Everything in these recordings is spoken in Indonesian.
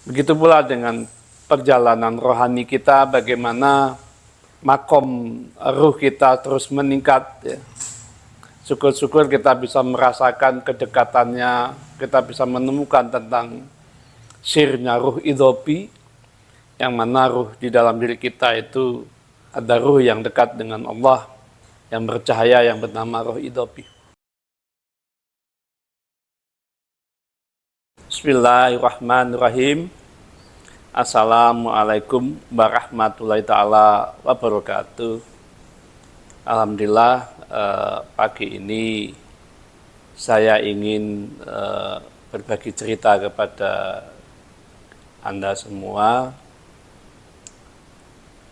Begitu pula dengan perjalanan rohani kita, bagaimana makom ruh kita terus meningkat. Ya. Syukur-syukur kita bisa merasakan kedekatannya, kita bisa menemukan tentang sirnya ruh idopi, yang mana ruh di dalam diri kita itu ada ruh yang dekat dengan Allah, yang bercahaya, yang bernama ruh idopi. Bismillahirrahmanirrahim. Assalamualaikum warahmatullahi ta'ala wabarakatuh. Alhamdulillah pagi ini saya ingin berbagi cerita kepada Anda semua.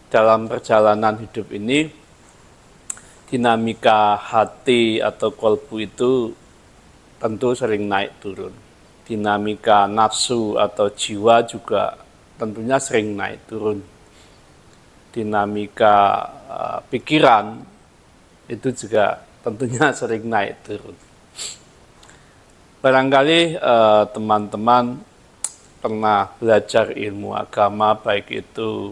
Dalam perjalanan hidup ini, dinamika hati atau kolbu itu tentu sering naik turun. Dinamika nafsu atau jiwa juga tentunya sering naik turun. Dinamika pikiran itu juga tentunya sering naik turun. Barangkali teman-teman pernah belajar ilmu agama, baik itu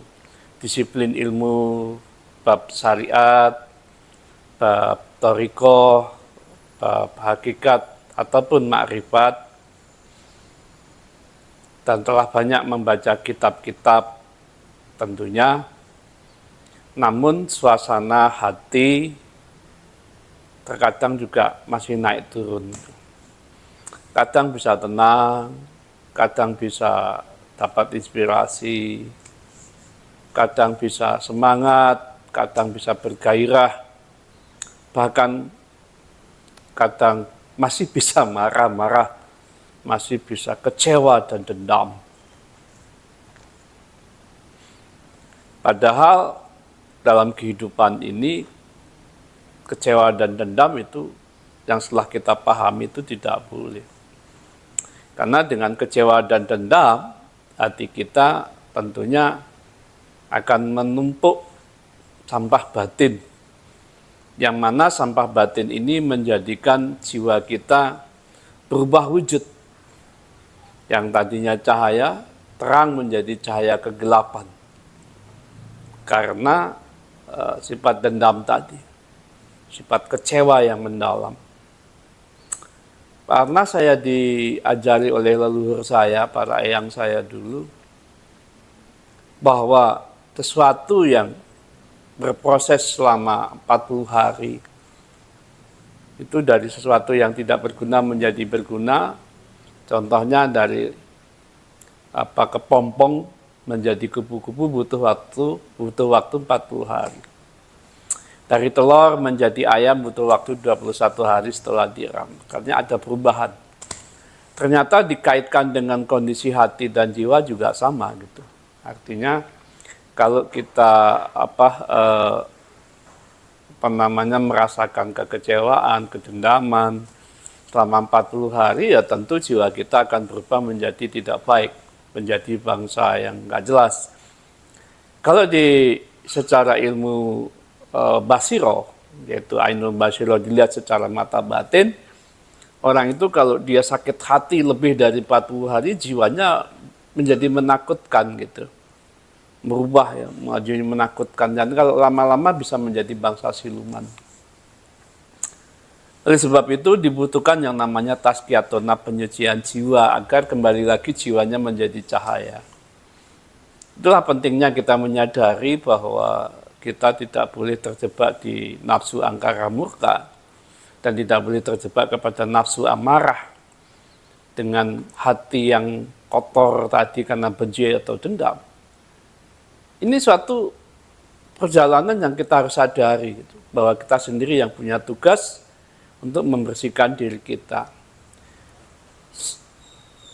disiplin ilmu bab syariat, bab thariqah, bab hakikat ataupun makrifat, dan telah banyak membaca kitab-kitab tentunya. Namun suasana hati terkadang juga masih naik turun. Kadang bisa tenang, kadang bisa dapat inspirasi, kadang bisa semangat, kadang bisa bergairah, bahkan kadang masih bisa marah-marah, masih bisa kecewa dan dendam. Padahal dalam kehidupan ini, kecewa dan dendam itu yang setelah kita pahami itu tidak boleh. Karena dengan kecewa dan dendam, hati kita tentunya akan menumpuk sampah batin. Yang mana sampah batin ini menjadikan jiwa kita berubah wujud. Yang tadinya cahaya, terang menjadi cahaya kegelapan. Karena sifat dendam tadi, sifat kecewa yang mendalam. Karena saya diajari oleh leluhur saya, para eyang saya dulu, bahwa sesuatu yang berproses selama 40 hari, itu dari sesuatu yang tidak berguna menjadi berguna. Contohnya dari kepompong menjadi kupu-kupu butuh waktu 40 hari. Dari telur menjadi ayam butuh waktu 21 hari setelah diram. Karena ada perubahan. Ternyata dikaitkan dengan kondisi hati dan jiwa juga sama gitu. Artinya kalau kita merasakan kekecewaan, kedendaman selama 40 hari, ya tentu jiwa kita akan berubah menjadi tidak baik, menjadi bangsa yang nggak jelas. Kalau secara ilmu basiro, yaitu ainul basiro, dilihat secara mata batin, orang itu kalau dia sakit hati lebih dari 40 hari, jiwanya menjadi menakutkan gitu. Merubah ya, menjadi menakutkan. Dan kalau lama-lama bisa menjadi bangsa siluman. Oleh sebab itu dibutuhkan yang namanya tazkiyatun, penyucian jiwa, agar kembali lagi jiwanya menjadi cahaya. Itulah pentingnya kita menyadari bahwa kita tidak boleh terjebak di nafsu angkara murka, dan tidak boleh terjebak kepada nafsu amarah dengan hati yang kotor tadi karena benci atau dendam. Ini suatu perjalanan yang kita harus sadari, gitu, bahwa kita sendiri yang punya tugas untuk membersihkan diri kita.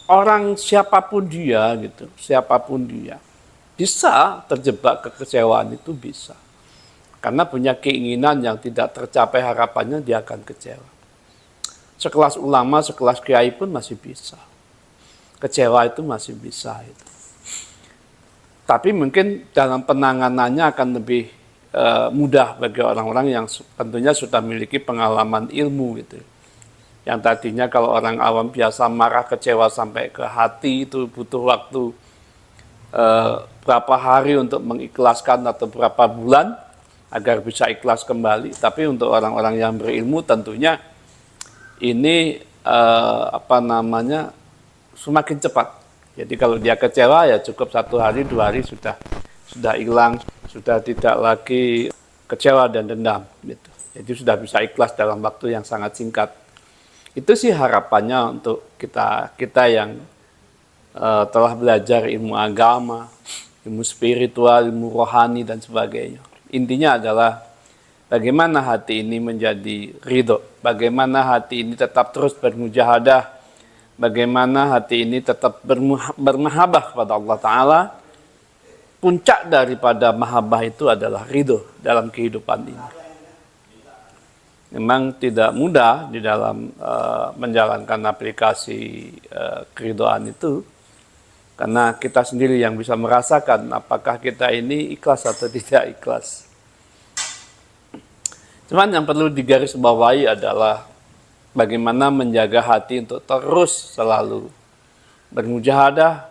Orang siapapun dia, gitu, siapapun dia, bisa terjebak kekecewaan, itu bisa. Karena punya keinginan yang tidak tercapai harapannya, dia akan kecewa. Sekelas ulama, sekelas kiai pun masih bisa. Kecewa itu masih bisa. Itu. Tapi mungkin dalam penanganannya akan lebih mudah bagi orang-orang yang tentunya sudah memiliki pengalaman ilmu gitu. Yang tadinya kalau orang awam biasa marah, kecewa sampai ke hati itu butuh waktu berapa hari untuk mengikhlaskan atau berapa bulan agar bisa ikhlas kembali. Tapi untuk orang-orang yang berilmu tentunya ini semakin cepat. Jadi kalau dia kecewa ya cukup 1 hari 2 hari sudah hilang, sudah tidak lagi kecewa dan dendam gitu. Jadi sudah bisa ikhlas dalam waktu yang sangat singkat. Itu sih harapannya untuk kita yang telah belajar ilmu agama, ilmu spiritual, ilmu rohani dan sebagainya. Intinya adalah bagaimana hati ini menjadi ridho, bagaimana hati ini tetap terus bermujahadah, bagaimana hati ini tetap bermahabbah kepada Allah Ta'ala. Puncak daripada mahabbah itu adalah ridho dalam kehidupan ini. Memang tidak mudah di dalam menjalankan aplikasi keridhoan itu, karena kita sendiri yang bisa merasakan apakah kita ini ikhlas atau tidak ikhlas. Cuman yang perlu digarisbawahi adalah bagaimana menjaga hati untuk terus selalu bermujahadah,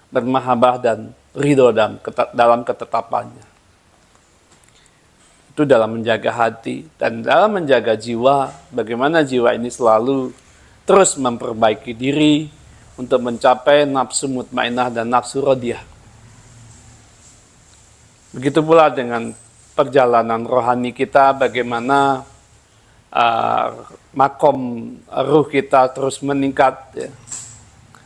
bermahabbah dan ridho dalam ketetapannya. Itu dalam menjaga hati dan dalam menjaga jiwa, bagaimana jiwa ini selalu terus memperbaiki diri untuk mencapai nafsu mutmainah dan nafsu radiyah. Begitu pula dengan perjalanan rohani kita, bagaimana makom ruh kita terus meningkat, ya.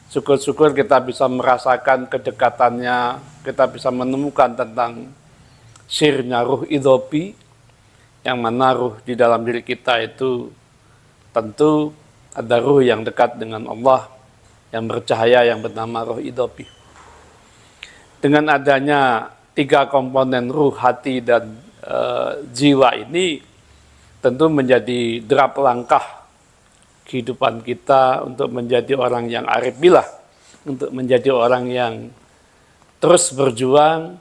Syukur-syukur kita bisa merasakan kedekatannya, kita bisa menemukan tentang sirnya ruh idhopi, yang mana ruh di dalam diri kita itu tentu ada ruh yang dekat dengan Allah, yang bercahaya, yang bernama ruh idhopi. Dengan adanya 3 komponen ruh, hati, dan jiwa ini, tentu menjadi derap langkah kehidupan kita untuk menjadi orang yang arif billah, untuk menjadi orang yang terus berjuang,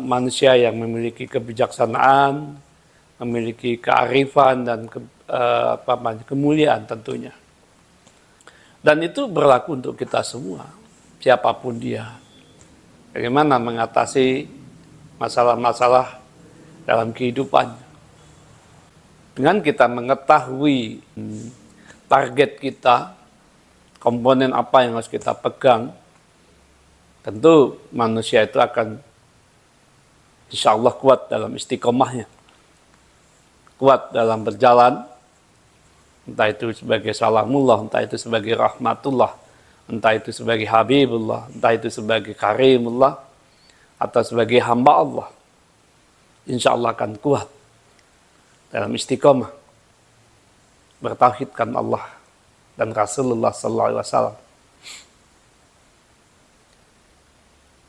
manusia yang memiliki kebijaksanaan, memiliki kearifan dan kemuliaan tentunya. Dan itu berlaku untuk kita semua, siapapun dia. Bagaimana mengatasi masalah-masalah dalam kehidupannya. Dengan kita mengetahui target kita, komponen apa yang harus kita pegang, tentu manusia itu akan insya Allah kuat dalam istiqomahnya, kuat dalam berjalan, entah itu sebagai salamullah, entah itu sebagai rahmatullah, entah itu sebagai habibullah, entah itu sebagai karimullah, atau sebagai hamba Allah. Insya Allah akan kuat dalam istiqomah bertauhidkan Allah dan Rasulullah SAW.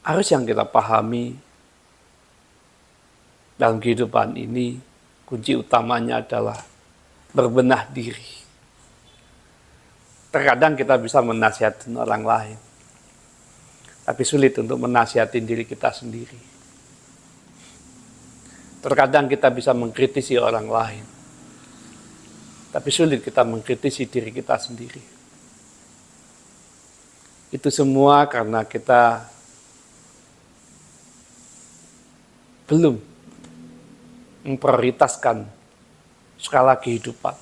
Harus yang kita pahami dalam kehidupan ini, kunci utamanya adalah berbenah diri. Terkadang kita bisa menasihati orang lain, tapi sulit untuk menasihati diri kita sendiri. Terkadang kita bisa mengkritisi orang lain, tapi sulit kita mengkritisi diri kita sendiri. Itu semua karena kita belum memprioritaskan skala kehidupan.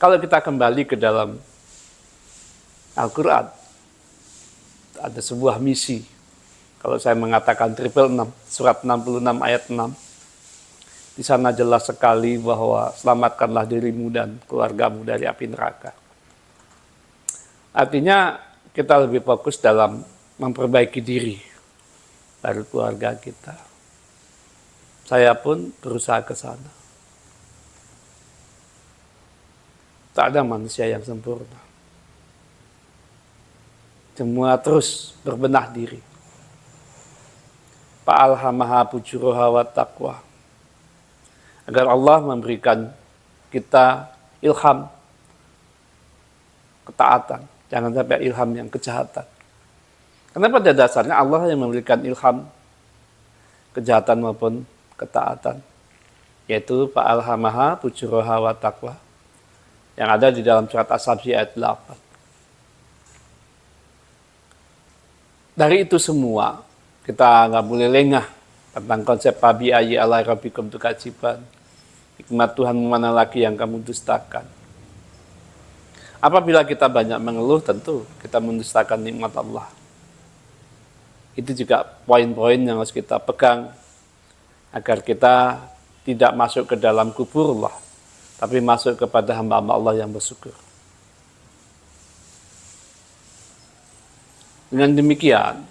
Kalau kita kembali ke dalam Al-Quran, ada sebuah misi. Kalau saya mengatakan 666, surat 66 ayat 6, di sana jelas sekali bahwa selamatkanlah dirimu dan keluargamu dari api neraka. Artinya kita lebih fokus dalam memperbaiki diri dari keluarga kita. Saya pun berusaha ke sana. Tak ada manusia yang sempurna. Semua terus berbenah diri. Fa'alhamaha fujuraha wa taqwa. Agar Allah memberikan kita ilham ketaatan. Jangan sampai ilham yang kejahatan. Karena pada dasarnya Allah yang memberikan ilham kejahatan maupun ketaatan. Yaitu fa'alhamaha fujuraha wa taqwa. Yang ada di dalam surat As-Safi ayat 8. Dari itu semua, kita nggak boleh lengah tentang konsep Fabi ayyi ala rabbikum tukadziban. Hikmat Tuhan mana lagi yang kamu dustakan. Apabila kita banyak mengeluh, tentu kita mendustakan nikmat Allah. Itu juga poin-poin yang harus kita pegang agar kita tidak masuk ke dalam kubur Allah, tapi masuk kepada hamba-hamba Allah yang bersyukur. Dengan demikian,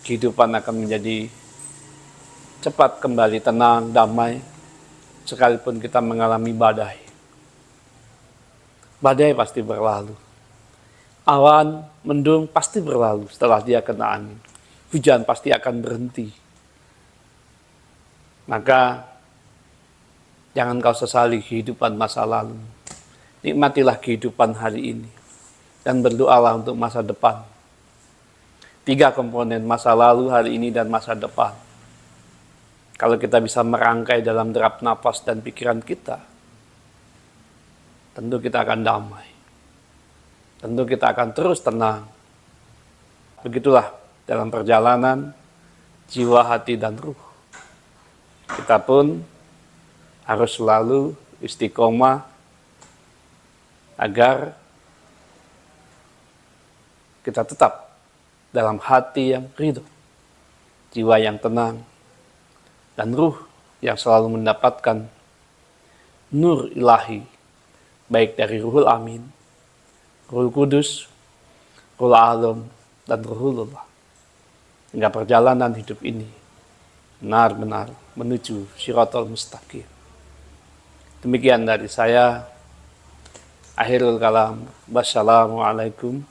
kehidupan akan menjadi cepat kembali tenang, damai, sekalipun kita mengalami badai. Badai pasti berlalu. Awan, mendung pasti berlalu setelah dia kena angin. Hujan pasti akan berhenti. Maka, jangan kau sesali kehidupan masa lalu. Nikmatilah kehidupan hari ini. Dan berdoalah untuk masa depan. 3 komponen, masa lalu, hari ini, dan masa depan. Kalau kita bisa merangkai dalam derap nafas dan pikiran kita, tentu kita akan damai. Tentu kita akan terus tenang. Begitulah dalam perjalanan jiwa, hati, dan ruh. Kita pun harus selalu istiqomah agar kita tetap dalam hati yang ridho, jiwa yang tenang, dan ruh yang selalu mendapatkan nur ilahi, baik dari Ruhul Amin, Ruhul Kudus, Ruhul Alam, dan Ruhulullah. Hingga perjalanan hidup ini benar-benar menuju Shiratal Mustaqim. Demikian dari saya. Akhirul kalam. Wassalamualaikum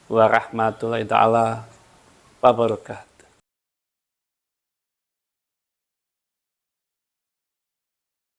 warahmatullahi ta'ala wabarakatuh.